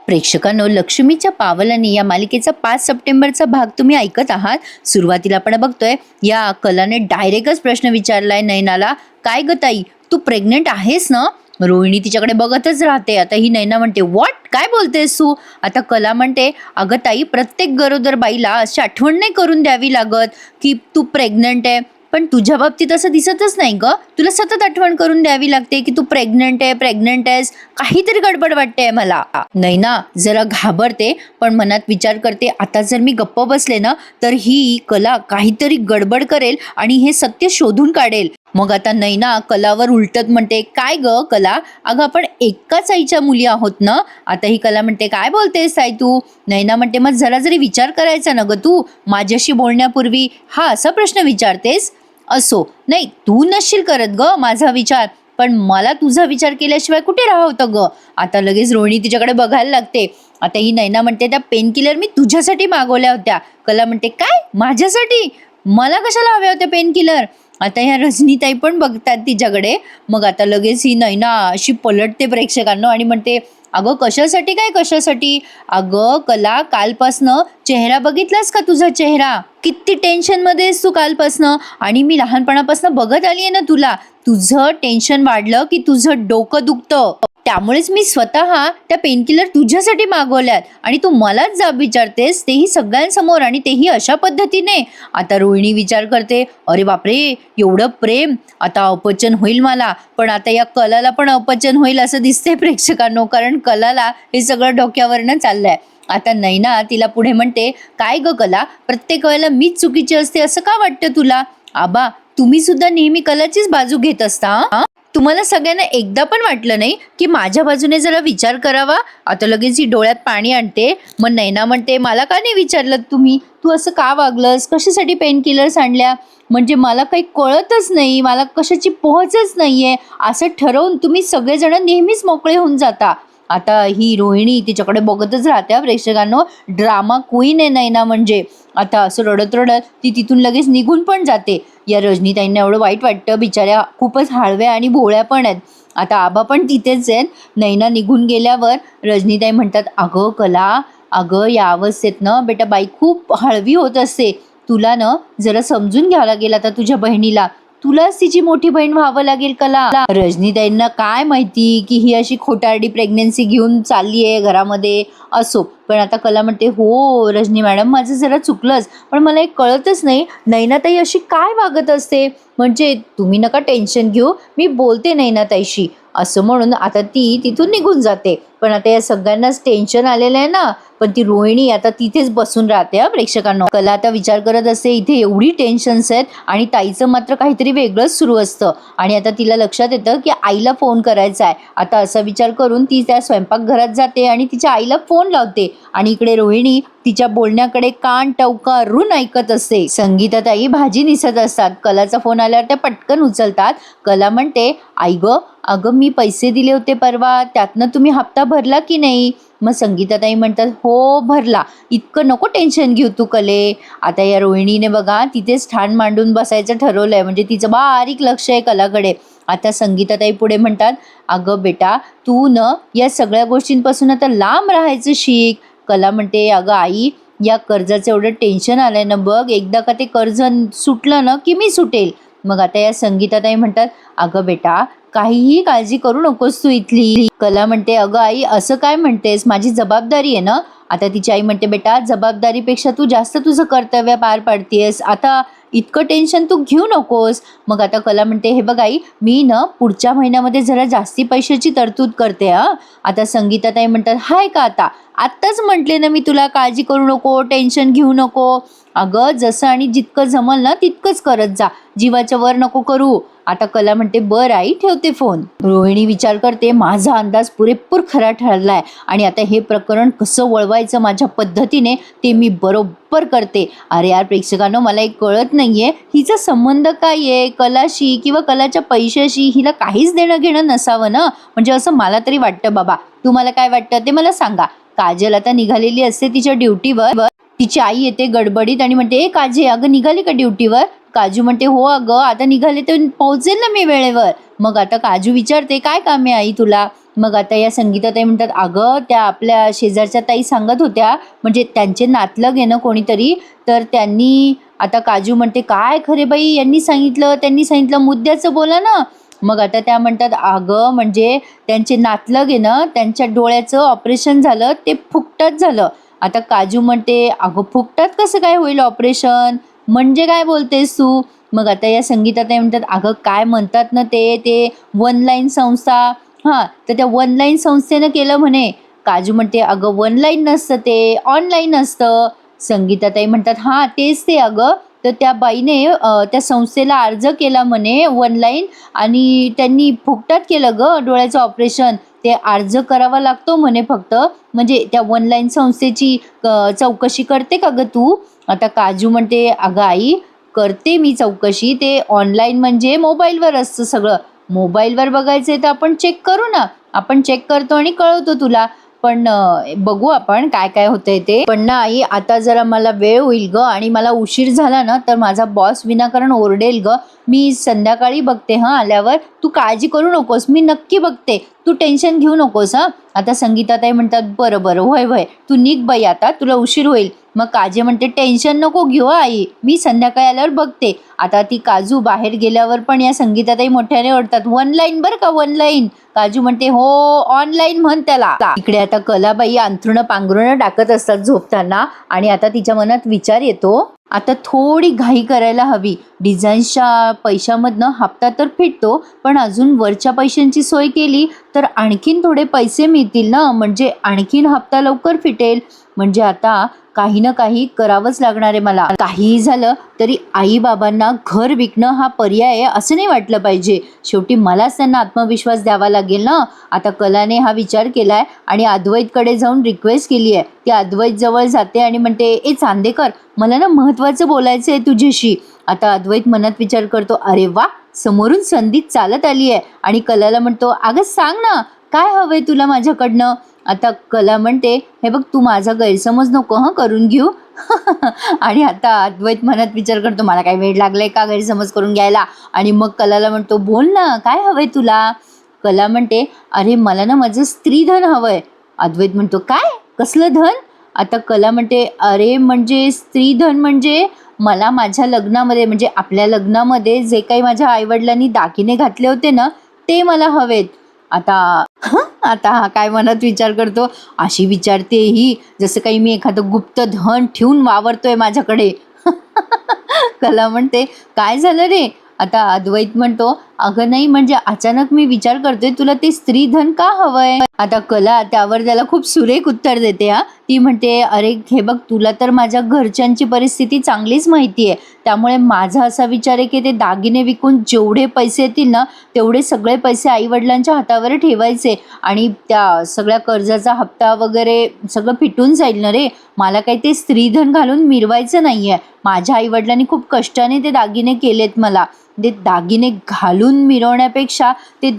प्रेक्षकांनो, लक्ष्मीच्या पावलाने या मालिकेचा 5 सप्टेंबरचा भाग तुम्ही ऐकत आहात. सुरुवातीला आपण बघतोय या कलाने डायरेक्टच प्रश्न विचारलाय नयनाला, काय ग ताई, तू प्रेग्नेंट आहेस ना? रोहिणी तिच्याकडे बघतच राहते. आता ही नयना म्हणते, व्हॉट, काय बोलतेस तू? आता कला म्हणते, अगं ताई, प्रत्येक गरोदर बाईला अशी आठवण नाही करून द्यावी लागत की तू प्रेग्नंट आहे. पण तुझ्या बाबतीत असं दिसतच नाही ग. तुला सतत आठवण करून द्यावी लागते की तू प्रेग्नंट आहेस. काहीतरी गडबड वाटते मला. नैना जरा घाबरते, पण मनात विचार करते, आता जर मी गप्प बसले ना तर ही कला काहीतरी गडबड करेल आणि हे सत्य शोधून काढेल. मग आता नैना कलावर उलटत म्हणते, काय ग कला, अगं आपण एकाच आईच्या मुली आहोत ना? आता ही कला म्हणते, काय बोलतेस ताई तू? नैना म्हणते, मग जरा जरी विचार करायचा ना ग तू, माझ्याशी बोलण्यापूर्वी हा असा प्रश्न विचारतेस? असो, नाही तू नसशील करत ग माझा विचार, पण मला तुझा विचार केल्याशिवाय कुठे राहतं ग? आता लगेच रोहिणी तिच्याकडे बघायला लागते. आता ही नैना म्हणते, त्या पेन किलर मी तुझ्यासाठी मागवल्या होत्या. कला म्हणते, काय, माझ्यासाठी? मला कशाला हव्या होत्या पेन किलर? आता ह्या रजनीताई पण बघतात तिच्याकडे. मग आता लगेच ही नैना अशी पलटते प्रेक्षकांना आणि म्हणते, अगं कशासाठी, काय कशासाठी? अगं कला, कालपासनं चेहरा बघितलास का तुझा चेहरा? किती टेन्शन मध्ये आहेस तू कालपासनं, आणि मी लहानपणापासून बघत आली आहे ना तुला. तुझं टेन्शन वाढलं की तुझं डोकं दुखतं, त्यामुळेच मी स्वतः त्या पेनकिलर तुझ्यासाठी मागवल्यात आणि तू मलाच जाब विचारतेस, तेही सगळ्यांसमोर, आणि तेही अशा पद्धतीने. आता रोहिणी विचार करते, अरे बापरे, एवढं प्रेम, आता अपचन होईल मला. पण आता या कलाला पण अपचन होईल असं दिसतंय प्रेक्षकांनो, कारण कलाला हे सगळं डोक्यावरनं चाललंय. आता नैना तिला पुढे म्हणते, काय ग कला, प्रत्येक वेळेला मीच चुकीची असते असं का वाटतं तुला? आबा, तुम्ही सुद्धा नेहमी कलाचीच बाजू घेत असता. तुम्हाला सगळ्यांना एकदा पण वाटलं नाही की माझ्या बाजूने जरा विचार करावा? आता लगेच ही डोळ्यात पाणी आणते. मग नैना म्हणते, मला का नाही विचारलं तुम्ही? तू असं का वागलंस? कशासाठी पेन किलर्स आणल्या? म्हणजे मला काही कळतच नाही, मला कशाची पोहोचच नाहीये, असं ठरवून तुम्ही सगळेजण नेहमीच मोकळे होऊन जाता. आता ही रोहिणी तिच्याकडे बघतच राहत्या प्रेक्षकांनो. ड्रामा क्वीन आहे नैना म्हणजे. आता असं रडत रडत ती तिथून लगेच निघून पण जाते. या रजनीताईंना एवढं वाईट वाटतं, बिचाऱ्या खूपच हळव्या आणि भोळ्या पण आहेत. आता आबा पण तिथेच आहेत. नैना निघून गेल्यावर रजनीताई म्हणतात, अगं कला, अगं या अवस्थेत ना बेटा बाई खूप हळवी होत असते. तुला ना जरा समजून घ्यावं लागेल आता तुझ्या बहिणीला. तुलाच तिची मोठी बहीण व्हावं लागेल कला. रजनीताईंना काय माहिती की ही अशी खोटारडी प्रेग्नेन्सी घेऊन चालली आहे घरामध्ये. असो, पण आता कला म्हणते, हो रजनी मॅडम, माझं जरा चुकलंच, पण मला एक कळतच नाही नैनाताई अशी काय वागत असते. म्हणजे तुम्ही नका टेन्शन घेऊ, मी बोलते नैनाताईशी, असं म्हणून आता ती तिथून निघून जाते. पण आता या सगळ्यांनाच टेन्शन आलेलं आहे ना. पण ती रोहिणी आता तिथेच बसून राहते. प्रेक्षकांना, कला आता विचार करत असते, इथे एवढी टेन्शन्स आहेत आणि ताईचं मात्र काहीतरी वेगळंच सुरू असतं. आणि आता तिला लक्षात येतं की आईला फोन करायचा आहे. आता असा विचार करून ती त्या स्वयंपाकघरात जाते आणि तिच्या आईला फोन लावते. आणि इकडे रोहिणी तिच्या बोलण्याकडे कान टवकारून ऐकत असते. संगीताताई भाजी निसत असतात. कलाचा फोन आल्यावर त्या पटकन उचलतात. कला म्हणते, आई ग, अगं मी पैसे दिले होते परवा, त्यातनं तुम्ही हप्ता भरला की नाही? मग संगीताताई म्हणतात, हो भरला, इतकं नको टेन्शन घेऊ तू कले. आता या रोहिणीने बघा तिथेच ठाण मांडून बसायचं ठरवलंय, म्हणजे तिचं बारीक लक्ष आहे कलाकडे. आता संगीताताई पुढे म्हणतात, अगं बेटा, तू न या सगळ्या गोष्टींपासून आता लांब राहायचं शिक. कला म्हणते, अगं आई, या कर्जाचं एवढं टेन्शन आलंय ना बघ, एकदा का ते कर्ज सुटलं ना की मी सुटेल. मग आता या संगीताताई म्हणतात, अगं बेटा, काहीही काळजी करू नकोस तू इथली. कला म्हणते, अगं आई, असं काय म्हणतेस, माझी जबाबदारी आहे ना. आता तिची आई म्हणते, बेटा, जबाबदारीपेक्षा तू जास्त तुझं कर्तव्य पार पाडतेस, आता इतकं टेन्शन तू घेऊ नकोस. मग आता कला म्हणते, हे बघ आई, मी ना पुढच्या महिन्यामध्ये जरा जास्ती पैशाची तरतूद करते. आता संगीताताई म्हणतात, हाय का, आता आत्ताच म्हटले ना मी तुला, काळजी करू नको, टेन्शन घेऊ नको. अगं जसं आणि जितकं जमल ना तितकंच करत जा, जीवाच्या वर नको करू. आता कला म्हणते, बर आई, ठेवते फोन. रोहिणी विचार करते, माझा अंदाज पुरेपूर खरा ठरलाय आणि आता हे प्रकरण कसं वळवायचं माझ्या पद्धतीने ते मी बरोबर करते. अरे यार प्रेक्षकांनो, मला एक कळत नाहीये, हिचा संबंध काय आहे कलाशी किंवा कलाच्या पैशाशी? हिला काहीच देणं घेणं नसावं ना, म्हणजे असं मला तरी वाटतं. बाबा, तुम्हाला काय वाटतं ते मला सांगा. काजल आता निघालेली असते तिच्या ड्युटीवर. तिची आई येते गडबडीत आणि म्हणते, ए काजे, अगं निघाली का ड्युटीवर? काजू म्हणते, हो अगं, आता निघाले तर पोहोचेल ना मी वेळेवर. मग आता काजू विचारते, काय काम आहे आई तुला? मग आता या संगीताताई म्हणतात, अगं त्या आपल्या शेजारच्या ताई सांगत होत्या, म्हणजे त्यांचे नातलग आहे ना कोणीतरी, तर त्यांनी आता काजू म्हणते, काय खरे बाई, त्यांनी सांगितलं मुद्द्याचं बोला ना. मग आता त्या म्हणतात, अगं म्हणजे त्यांचे नातलग आहे ना, त्यांच्या डोळ्याचं ऑपरेशन झालं, ते फुकटात झालं. आता काजू म्हणते, अगं फुकटात कसं काय होईल ऑपरेशन, म्हणजे काय बोलतेस तू? मग आता या संगीताताई म्हणतात, अगं काय म्हणतात ना ते ते वन लाईन संस्था. हां, तर त्या वन लाईन संस्थेनं केलं म्हणे. काजू म्हणते, अगं वन लाईन नसतं ते, ऑनलाईन असतं. संगीताताई म्हणतात, हां तेच ते अगं. तर त्या बाईने त्या संस्थेला अर्ज केला म्हणे ऑनलाईन, आणि त्यांनी फुकटात केलं गं डोळ्याचं ऑपरेशन. ते अर्ज करावा लागतो म्हणे फक्त. म्हणजे त्या ऑनलाईन संस्थेची चौकशी करते का गं तू? आता काजू म्हणते, अगं आई करते मी चौकशी. ते ऑनलाईन म्हणजे मोबाईलवर असतं सगळं. मोबाईलवर बघायचं तर आपण चेक करू ना. आपण चेक करतो आणि कळवतो तुला. पण बघू आपण काय काय होतंय ते. पण ना आई, आता जरा मला वेळ होईल गं, आणि मला उशीर झाला ना तर माझा बॉस विनाकारण ओरडेल गं. मी संध्याकाळी बघते हां आल्यावर. तू काळजी करू नकोस, मी नक्की बघते. तू टेन्शन घेऊ नकोस हां. आता संगीताताई म्हणतात, बरं बरं, होय होय, तू निघ बाई आता, तुला उशीर होईल. मग काजी म्हणते, टेन्शन नको घेऊ आई, मी संध्याकाळी आल्यावर बघते. आता ती काजू बाहेर गेल्यावर पण या संगीताताई मोठ्याने ओरडतात, वन लाईन बरं का, वन लाईन. काजू म्हणते, हो ऑनलाईन म्हण त्याला. इकडे आता कलाबाई अंथरुणं पांघरुणं टाकत असतात झोपताना, आणि आता तिच्या मनात विचार येतो, आता थोडी घाई करायला हवी. डिझाईन्सच्या पैशामधनं हप्ता तर फिटतो, पण अजून वरच्या पैशांची सोय केली तर आणखीन थोडे पैसे मिळतील ना, म्हणजे आणखीन हप्ता लवकर फिटेल. म्हणजे आता काही ना काही करावंच लागणार आहे मला. काहीही झालं तरी आई बाबांना घर विकणं हा पर्याय आहे असं नाही वाटलं पाहिजे. शेवटी मलाच त्यांना आत्मविश्वास द्यावा लागेल ना. आता कलाने हा विचार केलाय आणि अद्वैतकडे जाऊन रिक्वेस्ट केली आहे. ती अद्वैत जवळ जाते आणि म्हणते, ए चांदेकर, मला ना महत्त्वाचं बोलायचं आहे तुझ्याशी. आता अद्वैत मनात विचार करतो, अरे वा, समोरून संधी चालत आली आहे. आणि कलाला म्हणतो, अगं सांग ना, काय हवंय तुला माझ्याकडनं? आता कला म्हणते, हे बघ, तू माझा गैरसमज नको हं करून घेऊ. आणि आता अद्वैत मनात विचार करतो, मला काय वेळ लागलाय का गैरसमज करून घ्यायला? आणि मग कलाला म्हणतो, बोल ना, काय हवंय तुला? कला म्हणते, अरे मला ना माझं स्त्रीधन हवंय. अद्वैत म्हणतो, काय, कसलं धन? आता कला म्हणते, अरे म्हणजे स्त्रीधन म्हणजे मला माझ्या लग्नामध्ये, म्हणजे आपल्या लग्नामध्ये जे काही माझ्या आईवडिलांनी दागिने घातले होते ना, ते मला हवेत. आता आता हा काय मनात विचार करतो, अशी विचारते ही जसं काही मी एखादं गुप्त धन ठेवून वावरतोय माझ्याकडे. कला म्हणते, काय झालं रे? आता अद्वैत म्हणतो, अगं नाही, म्हणजे अचानक मी विचार करतोय, तुला ते स्त्रीधन का हवंय? आता कला त्यावर त्याला खूप सुरेख उत्तर देते हा. ती म्हणते, अरे हे बघ, तुला तर माझ्या घरच्यांची परिस्थिती चांगलीच माहिती आहे. त्यामुळे माझा असा विचार आहे की ते दागिने विकून जेवढे पैसे येतील ना, तेवढे सगळे पैसे आईवडिलांच्या हातावर ठेवायचे, आणि त्या सगळ्या कर्जाचा हप्ता वगैरे सगळं फिटून जाईल ना रे. मला काही ते स्त्रीधन घालून मिरवायचं नाही आहे. माझ्या आईवडिलांनी खूप कष्टाने ते दागिने केलेत मला. ते दागिने घालून मिरवण्यापेक्षा ते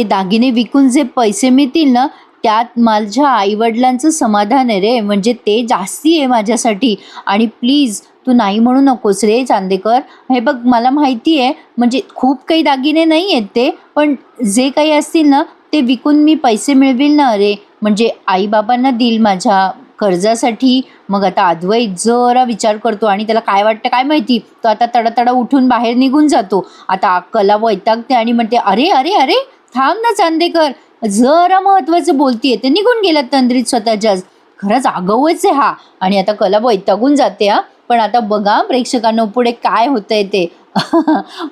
दागिने विकून जे पैसे मिळतील ना, त्यात माझ्या आईवडिलांचं समाधान आहे रे, म्हणजे ते जास्ती आहे माझ्यासाठी. आणि प्लीज तू नाही म्हणू नकोस रे चांदेकर. हे बघ, मला माहिती आहे, म्हणजे खूप काही दागिने नाही आहेत ते, पण जे काही असतील ना ते विकून मी पैसे मिळविल ना रे, म्हणजे आईबाबांना देईल माझ्या कर्जासाठी. मग आता अद्वैत जरा विचार करतो, आणि त्याला काय वाटतं काय माहिती, तो आता तडातडा उठून बाहेर निघून जातो. आता कला वैतागते आणि म्हणते, अरे अरे अरे, थांब ना चांदेकर, जरा महत्वाचं बोलतीये. ते निघून गेला तंद्रीत स्वतःच्याच. खरंच आगाऊच आहे हा. आणि आता कला वैतागून जाते हा. पण आता बघा प्रेक्षकांना पुढे काय होतंय ते.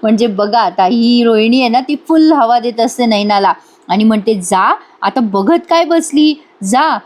म्हणजे बघा, आता ही रोहिणी आहे ना, ती फुल हवा देत असते नैनाला आणि म्हणते, जा आता, बघत काय बसली, जा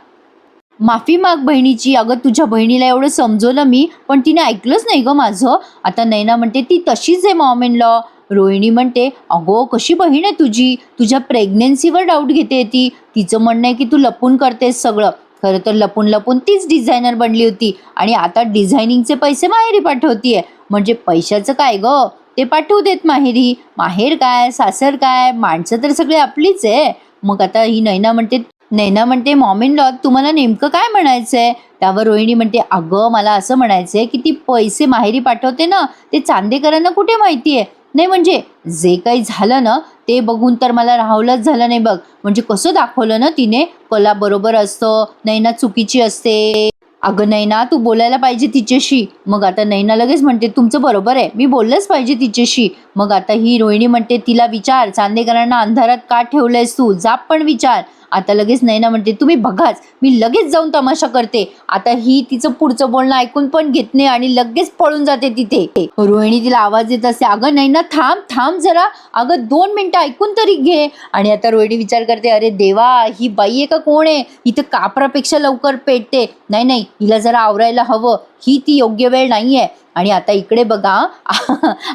माफी माग बहिणीची. अगं तुझ्या बहिणीला एवढं समजवलं मी, पण तिने ऐकलंच नाही गं माझं. आता नैना म्हणते, ती तशीच आहे मॉम इन लॉ. रोहिणी म्हणते, अगो कशी बहीण आहे तुझी, तुझ्या प्रेग्नेन्सीवर डाऊट घेते ती. तिचं म्हणणं आहे की तू लपून करतेस सगळं. खरं तर लपून लपून तीच डिझायनर बनली होती, आणि आता डिझायनिंगचे पैसे माहेरी पाठवतीये. म्हणजे पैशाचं काय गं, ते पाठवू देत माहेरी. माहेर काय सासर काय, माणसं तर सगळी आपलीच आहे. मग आता ही नैना म्हणते, मॉम इन लॉ, तुम्हाला नेमकं काय म्हणायचंय? त्यावर रोहिणी म्हणते, अगं मला असं म्हणायचंय की ती पैसे माहेरी पाठवते ना, ते चांदेकरांना कुठे माहिती आहे. नाही म्हणजे जे काही झालं ना ते बघून तर मला राहवलंच झालं नाही बघ. म्हणजे कसं दाखवलं ना तिने, कला बरोबर असतं, नैना चुकीची असते. अगं नैना तू बोलायला पाहिजे तिच्याशी. मग आता नैना लगेच म्हणते तुमचं बरोबर आहे, मी बोललंच पाहिजे तिच्याशी. मग आता ही रोहिणी म्हणते तिला विचार, चांदेकरांना अंधारात का ठेवलंयस तू, जाप पण विचार. आता लगेच नैना म्हणते तुम्ही बघाच, मी लगेच जाऊन तमाशा करते. आता ही तिचं पुढचं बोलणं ऐकून पण घेत नाही आणि लगेच पळून जाते तिथे. रोहिणी तिला आवाज देत असते, अगं नैना थांब थांब जरा, अगं 2 मिनिटं ऐकून तरी घे. आणि आता रोहिणी विचार करते, अरे देवा ही बाई आहे का कोण आहे, इथं कापरापेक्षा लवकर पेटते. नाही नाही हिला जरा आवरायला हवं, ही ती योग्य वेळ नाहीये. आणि आता इकडे बघा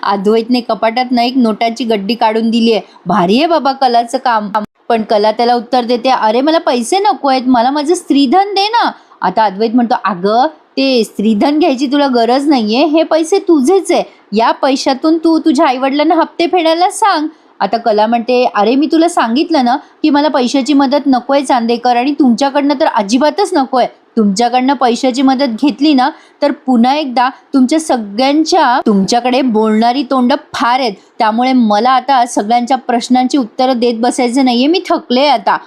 अद्वैतने कपाटात ना एक नोटाची गड्डी काढून दिली आहे. भारी आहे बाबा कलाचं काम. पण कला त्याला उत्तर देते, अरे मला पैसे नको आहेत, मला माझं स्त्रीधन दे ना. आता अद्वैत म्हणतो, अगं ते स्त्रीधन घ्यायची तुला गरज नाहीये, हे पैसे तुझेच आहे, या पैशातून तू तुझ्या आईवडिलांना हप्ते फेडायला सांग. आता कला म्हणते, अरे मी तुला सांगितलं ना की मला पैशाची मदत नकोय चांदेकर, आणि तुमच्याकडनं तर अजिबातच नकोय. तुमच्याकडनं पैशाची मदत घेतली ना तर पुन्हा एकदा तुमच्या सगळ्यांच्या तुमच्याकडे बोलणारी तोंड फार आहेत, त्यामुळे मला आता सगळ्यांच्या प्रश्नांची उत्तरं देत बसायचं नाहीये, मी थकले आता.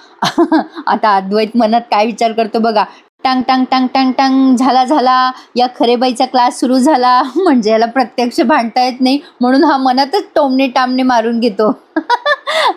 आता अद्वैत मनात काय विचार करतो बघा, टांग टांग टांग टांग टांग, झाला झाला, या खरेबाईचा क्लास सुरू झाला. म्हणजे याला प्रत्यक्ष भांडता येत नाही म्हणून हा मनातच टोमणे टामणे मारून घेतो.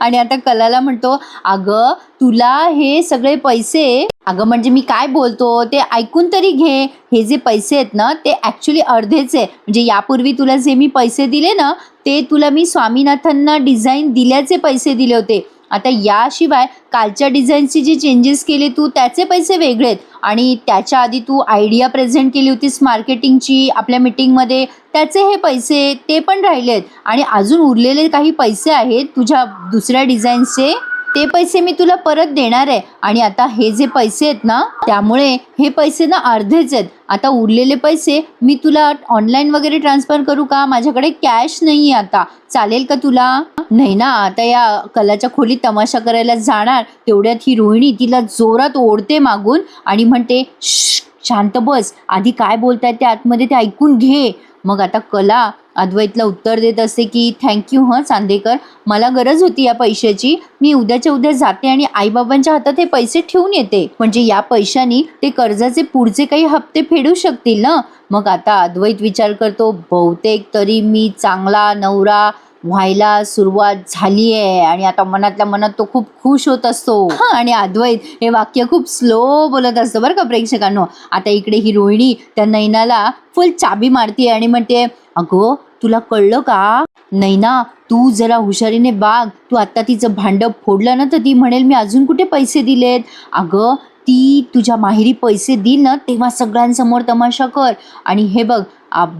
आणि आता कलाला म्हणतो, अगं तुला हे सगळे पैसे, अगं म्हणजे मी काय बोलतो ते ऐकून तरी घे. हे जे पैसे आहेत ना ते ॲक्च्युली अर्धेच आहे. म्हणजे यापूर्वी तुला जे मी पैसे दिले ना ते तुला मी स्वामीनाथनना डिझाईन दिल्याचे पैसे दिले होते. आता याशिवाय कालच्या डिझाईनची जी चेंजेस केले तू त्याचे पैसे वेगळे आहेत, आणि त्याच्या आधी तू आयडिया प्रेझेंट केली होतीस मार्केटिंगची आपल्या मीटिंगमध्ये, त्याचे हे पैसे ते पण राहिले आहेत. आणि अजून उरलेले काही पैसे आहेत तुझ्या दुसऱ्या डिझाईन्सचे, ते पैसे मी तुला परत देणार आहे. आणि आता हे जे पैसे आहेत ना त्यामुळे हे पैसे ना अर्धेच आहेत. आता उरलेले पैसे मी तुला ऑनलाईन वगैरे ट्रान्सफर करू का, माझ्याकडे कॅश नाही आहे आता, चालेल का तुला. नाही ना, आता या कलाच्या खोलीत तमाशा करायला जाणार तेवढ्यात ही रोहिणी तिला जोरात ओढते मागून आणि म्हणते, शांत बस, आधी काय बोलतायत ते आतमध्ये ते ऐकून घे. मग आता कला अद्वैतला उत्तर देत असते की थँक्यू चांदेकर, मला गरज होती या पैशाची, मी उद्याच्या उद्या जाते आणि आईबाबांच्या हातात हे पैसे ठेवून येते, म्हणजे या पैशानी ते कर्जाचे पुढचे काही हप्ते फेडू शकतील ना. मग आता अद्वैत विचार करतो, बहुतेक तरी मी चांगला नवरा व्हायला सुरुवात झाली आहे. आणि आता मनातल्या मनात तो खूप खुश होत असतो. आणि अद्वैत हे वाक्य खूप स्लो बोलत असतो बरं का प्रेक्षकांनो. आता इकडे ही रोहिणी त्या नैनाला फुल चाबी मारते आणि म्हणते, अगो तुला कळलं का नैना, तू जरा हुशारीने बाग, तू आत्ता तिचं भांडं फोडलं ना तर ती म्हणेल मी अजून कुठे पैसे दिलेत. अगं ती तुझ्या माहेरी पैसे देईल ना तेव्हा सगळ्यांसमोर तमाशा कर. आणि हे बघ,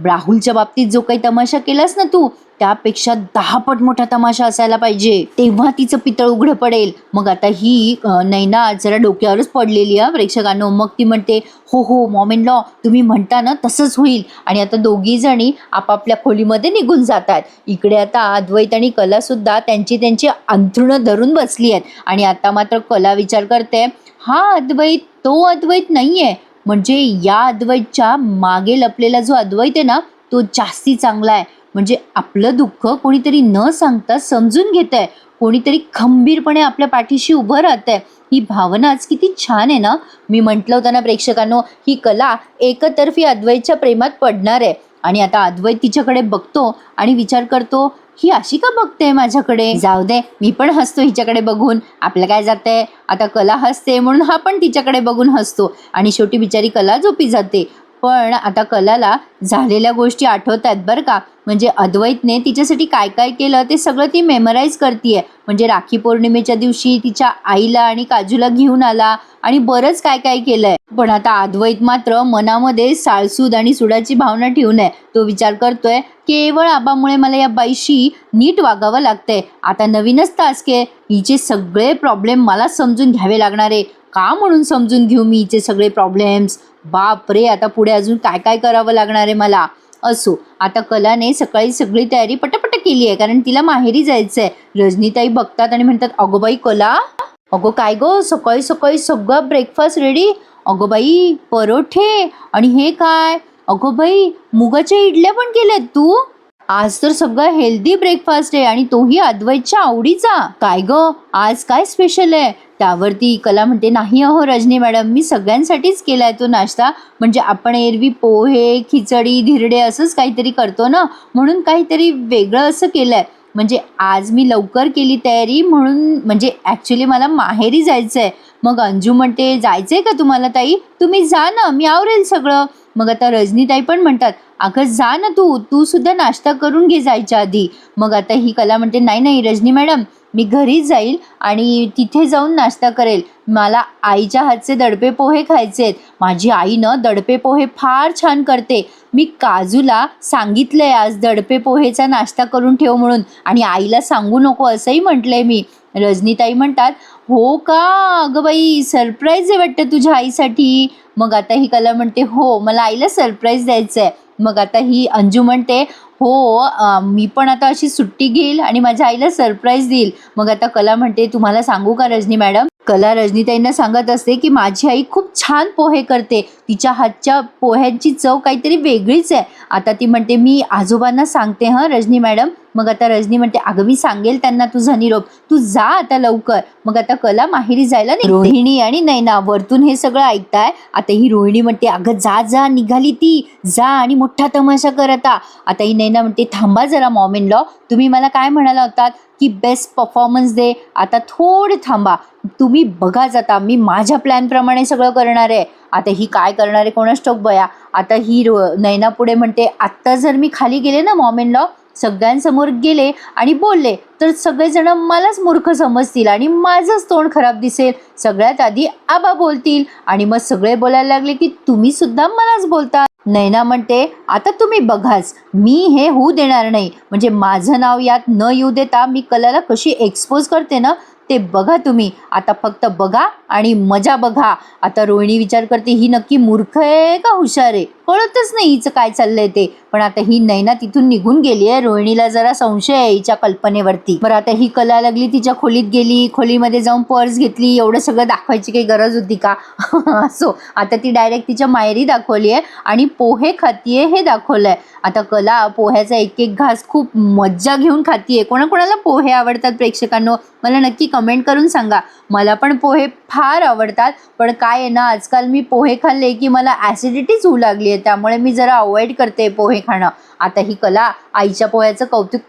राहुलच्या बाबतीत जो काही तमाशा केलास ना तू, त्यापेक्षा 10 पट मोठा तमाशा असायला पाहिजे, तेव्हा तिचं पितळ उघडं पडेल. मग आता ही नैना जरा डोक्यावरच पडलेली आहे प्रेक्षकांनो. मग ती म्हणते, हो हो मॉम इन लॉ, तुम्ही म्हणता ना तसंच होईल. आणि आता दोघी जणी आपापल्या खोलीमध्ये निघून जातात. इकडे आता अद्वैत आणि कला सुद्धा त्यांची अंथरुणं धरून बसली आहेत. आणि आता मात्र कला विचार करते, हा अद्वैत तो अद्वैत नाहीये, म्हणजे या अद्वैतच्या मागे लपलेला जो अद्वैत आहे ना तो जास्ती चांगला आहे. म्हणजे आपलं दुःख कोणीतरी न सांगता समजून घेत आहे, कोणीतरी खंबीरपणे आपल्या पाठीशी उभं राहत आहे. ही भावनाच किती छान आहे ना. मी म्हटलं होतं ना प्रेक्षकांनो, ही कला एकतर्फी अद्वैतच्या प्रेमात पडणार आहे. आणि आता अद्वैत तिच्याकडे बघतो आणि विचार करतो, ही अशी का बघते माझ्याकडे, जाऊ दे मी पण हसतो हिच्याकडे बघून, आपलं काय जातंय. आता कला हसते म्हणून हा पण तिच्याकडे बघून हसतो आणि शेवटी बिचारी कला झोपी जाते. पण आता कलाला झालेल्या गोष्टी आठवत आहेत बरं का. म्हणजे अद्वैतने तिच्यासाठी काय काय केलं ते सगळं ती मेमराईज करतीये. म्हणजे राखी पौर्णिमेच्या दिवशी तिच्या आईला आणि काजूला घेऊन आला आणि बरंच काय काय केलंय. पण आता अद्वैत मात्र मनामध्ये साळसूद आणि सुडाची भावना ठेवून आहे. तो विचार करतोय, केवळ आबामुळे मला या बाईशी नीट वागावं लागतंय. आता नवीनच टास्क आहे, हिचे सगळे प्रॉब्लेम मला समजून घ्यावे लागणार आहे. का म्हणून समजून घेऊ मी हिचे सगळे प्रॉब्लेम्स, बाप रे, आता पुढे अजून काय काय करावं लागणार आहे मला. असो, आता कलाने सकाळी सगळी तयारी पटापट केली आहे, कारण तिला माहेरी जायचं आहे. रजनीताई बघतात आणि म्हणतात, अगो बाई कला, अगो काय गो, सकाळी सकाळी सगळं ब्रेकफास्ट रेडी. अगो बाई परोठे, आणि हे काय, अगो बाई मुगाच्या इडल्या पण केल्यात तू. आज तर सगळं हेल्दी ब्रेकफास्ट आहे आणि तोही अद्वैतच्या आवडीचा. काय ग, आज काय स्पेशल आहे? त्यावरती कला म्हणते, नाही अहो रजनी मॅडम, मी सगळ्यांसाठीच केलाय तो नाश्ता. म्हणजे आपण एरवी पोहे, खिचडी, धिरडे असंच काहीतरी करतो ना, म्हणून काहीतरी वेगळं असं केलंय. म्हणजे आज मी लवकर केली तयारी म्हणून, म्हणजे ॲक्च्युली मला माहेरी जायचंय. मग अंजू म्हणते, जायचंय का तुम्हाला ताई? तुम्ही जा ना, मी आवरेल सगळं. मग आता रजनीताई पण म्हणतात, अगं जा ना तू सुद्धा नाश्ता करून घे जायच्या आधी. मग आता ही कला म्हणते, नाही नाही रजनी मॅडम, मी घरीच जाईल आणि तिथे जाऊन नाश्ता करेल. मला आईच्या हातचे दडपे पोहे खायचे आहेत. माझी आई ना दडपे पोहे फार छान करते. मी काजूला सांगितलंय आज दडपे पोहेचा नाश्ता करून ठेव म्हणून, आणि आईला सांगू नको असंही म्हटलंय मी. रजनीताई म्हणतात, हो का, अगं बाई सरप्राईज आहे वाटतं तुझ्या आईसाठी. मग आता ही कला म्हणते, हो मला आईला सरप्राईज द्यायचं आहे. मग आता ही अंजू म्हणते, हो मी पण आता अशी सुट्टी घेईल आणि माझ्या आईला सरप्राईज देईल. मग आता कला म्हणते, तुम्हाला सांगू का रजनी मॅडम? कला रजनीताईंना सांगत असते की माझी आई खूप छान पोहे करते. तिच्या हातच्या पोह्यांची चव काहीतरी वेगळीच आहे. आता ती म्हणते, मी आजोबांना सांगते हां रजनी मॅडम. मग आता रजनी म्हणते, अगं मी सांगेल त्यांना तुझा निरोप, तू जा आता लवकर. मग आता कला माहेरी जायला निघते. रोहिणी आणि नैना वरतून हे सगळं ऐकताय. आता ही रोहिणी म्हणते, अगं जा जा, निघाली ती, जा आणि मोठा तमाशा कर आता. आता ही नैना म्हणते, थांबा जरा मॉम इन लॉ, तुम्ही मला काय म्हणाला होतात की बेस्ट परफॉर्मन्स दे. आता थोडे थांबा, तुम्ही बघाच आता मी माझ्या प्लॅनप्रमाणे सगळं करणार आहे. आता ही काय करणार आहे कोणास ठाऊक बया. आता ही नैना पुढे म्हणते, आत्ता जर मी खाली गेले ना मॉम इन लॉ, सगळ्यांसमोर गेले आणि बोलले तर सगळेजण मलाच मूर्ख समजतील आणि माझंच तोंड खराब दिसेल. सगळ्यात आधी आबा बोलतील आणि मग सगळे बोलायला लागले की तुम्ही सुद्धा मलाच बोलता. नैना म्हणते, आता तुम्ही बघाच, मी हे होऊ देणार नाही. म्हणजे माझं नाव यात न येऊ देता मी कलाला कशी एक्सपोज करते ना, ते बघा तुम्ही. आता फक्त बघा आणि मजा बघा. आता रोहिणी विचार करते, ही नक्की मूर्ख आहे का हुशार आहे, कळतच नाही हिचं काय चाललंय ते. पण आता ही नैना तिथून निघून गेली आहे. रोहिणीला जरा संशय आहे हिच्या कल्पनेवरती. बरं आता ही कला लागली तिच्या खोलीत गेली, खोलीमध्ये जाऊन पर्स घेतली. एवढं सगळं दाखवायची काही गरज होती का? असो, आता ती डायरेक्ट तिच्या माहेरी दाखवली आहे आणि पोहे खातीये हे दाखवलंय. आता कला पोह्याचा एक एक घास खूप मज्जा घेऊन खातीये. कोणाकोणाला पोहे आवडतात प्रेक्षकांनो, मला नक्की कमेंट करून सांगा. मला पण पोहे फार आवडतात, पण काय आहे ना, आजकाल मी पोहे खाल्ले की मला ॲसिडिटीच होऊ लागली आहे, त्यामुळे मी जरा अवॉइड करते पोहे खाणं. आता ही कला आईच्या पोह्याचं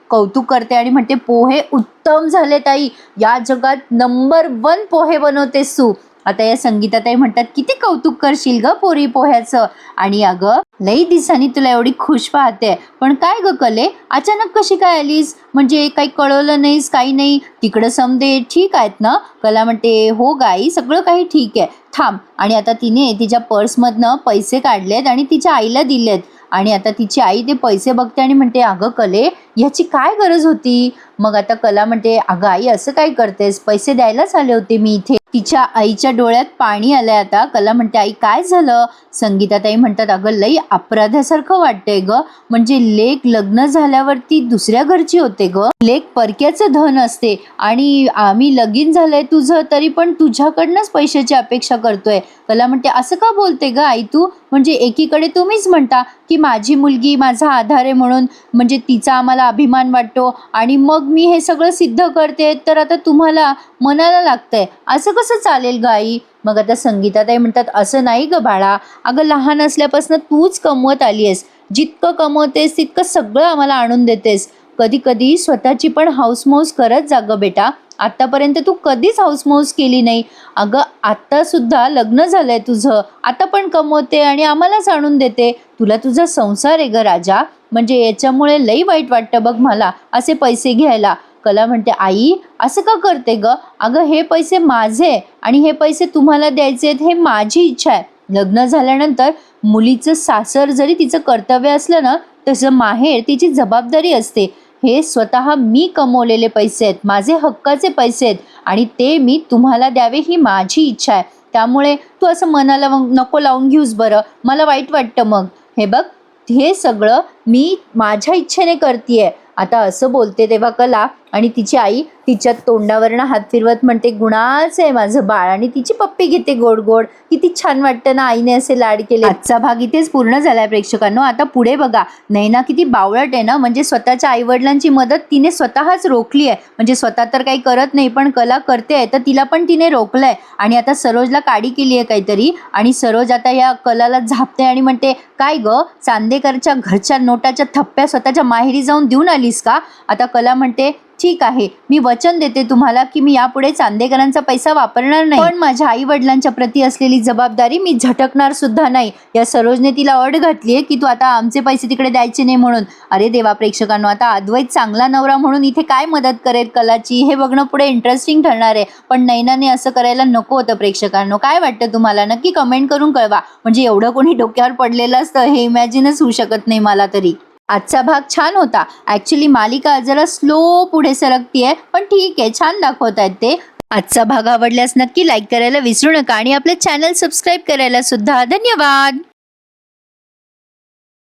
कौतुक करते आणि म्हणते, पोहे उत्तम झाले ताई, या जगात नंबर 1 पोहे बनवतेस तू. आता या संगीताताई म्हणतात, किती कौतुक करशील ग पोरी पोह्याचं. आणि अगं लई दिवसांनी तुला एवढी खुश पाहते, पण काय ग कले, अचानक कशी काय आलीस? म्हणजे काही कळवलं नाहीस, काही नाही. तिकडं समदे ठीक आहेत ना? कला म्हणते, हो गाई, सगळं काही ठीक आहे, थांब. आणि आता तिने तिच्या पर्समधनं पैसे काढलेत आणि तिच्या आईला दिलेत. आणि आता तिची आई ते पैसे बघते आणि म्हणते, अगं कले, ह्याची काय गरज होती? मग आता कला म्हणते, अगं आई असं काय करतेस, पैसे द्यायलाच आले होते मी इथे. तिच्या आईच्या डोळ्यात पाणी आलंय. आता कला म्हणते, आई काय झालं? संगीताताई म्हणतात, अगं लई अपराधासारखं वाटतंय ग. म्हणजे लेक लग्न झाल्यावरती दुसऱ्या घरची होते ग. लेक परक्याचं धन असते आणि आम्ही लगीन झालंय तुझं, तरी पण तुझ्याकडनंच पैशाची अपेक्षा करतोय. कला म्हणते, असं का बोलते ग आई तू? म्हणजे एकीकडे तुम्हीच म्हणता की माझी मुलगी माझा आधार आहे म्हणून, म्हणजे तिचा आम्हाला अभिमान वाटतो, आणि मग मी हे सगळं सिद्ध करते, तर आता तुम्हाला मनाला लागतंय. असं कसं चालेल ग आई? मग आता संगीताताई म्हणतात, असं नाही ग बाळा, अगं लहान असल्यापासून तूच कमवत आली आहेस. जितकं कमवतेस तितकं सगळं आम्हाला आणून देतेस. कधी कधी स्वतःची पण हाऊसमौस करत जा ग बेटा. आत्तापर्यंत तू कधीच हाऊसमौस केली नाही. अगं आत्तासुद्धा लग्न झालंय तुझं, आता पण कमवते आणि आम्हालाच आणून देते. तुला तुझा संसार आहे ग राजा. म्हणजे याच्यामुळे लई वाईट वाटतं बघ मला असे पैसे घ्यायला. कला म्हणते, आई असं का करते ग? अगं हे पैसे माझे आणि हे पैसे तुम्हाला द्यायचे हे माझी इच्छा आहे. लग्न झाल्यानंतर मुलीचं सासर जरी तिचं कर्तव्य असलं ना, तसं माहेर तिची जबाबदारी असते. हे स्वतः मी कमवलेले पैसे आहेत, माझे हक्काचे पैसे आहेत आणि ते मी तुम्हाला द्यावे ही माझी इच्छा आहे. त्यामुळे तू असं मनाला नको लावून घेऊस बरं, मला वाईट वाटतं मग. हे बघ, हे सगळं मी माझ्या इच्छेने करतीये. आता असं बोलते तेव्हा कला आणि तिची आई तिच्या तोंडावरनं हात फिरवत म्हणते, गुणाच आहे माझं बाळ, आणि तिची पप्पी घेते गोड गोड. किती छान वाटतं ना आईने असे लाड केले. आजचा भाग इथेच पूर्ण झालाय प्रेक्षकांनो. आता पुढे बघा, नैना किती बावळट आहे ना, म्हणजे स्वतःच्या आईवडिलांची मदत तिने स्वतःच रोखली आहे. म्हणजे स्वतः तर काही करत नाही, पण कला करते आहे, तर तिला पण तिने रोखलंय. आणि आता सरोजला काडी केली आहे काहीतरी, आणि सरोज आता या कलाला झापते आणि म्हणते, काय ग, चांदेकरच्या घरच्या नोटाच्या थप्प्या स्वतःच्या माहेरी जाऊन देऊन आलीस का? आता कला म्हणते, ठीक आहे, मी वचन देते तुम्हाला की मी यापुढे चांदेकरांचा पैसा वापरणार नाही, पण माझ्या आई वडिलांच्या प्रती असलेली जबाबदारी मी झटकणार सुद्धा नाही. या सरोजने तिला अट घातलीये की तू आता आमचे पैसे तिकडे द्यायचे नाही म्हणून. अरे देवा प्रेक्षकांनो, आता अद्वैत चांगला नवरा म्हणून इथे काय मदत करेल कलाची, हे बघणं पुढे इंटरेस्टिंग ठरणार आहे. पण नैनाने असं करायला नको होतं प्रेक्षकांनो. काय वाटतं तुम्हाला? नक्की कमेंट करून कळवा. म्हणजे एवढं कोणी डोक्यावर पडलेलं असतं हे इमॅजिनच होऊ शकत नाही मला तरी. आजचा भाग छान होता. ॲक्च्युली मालिका जरा स्लो पुढे सरकतीये, पण ठीक आहे, छान दाखवतायत ते. आजचा भाग आवडल्यास नक्की लाईक करायला विसरू नका आणि आपले चॅनल सबस्क्राईब करायला सुद्धा. धन्यवाद.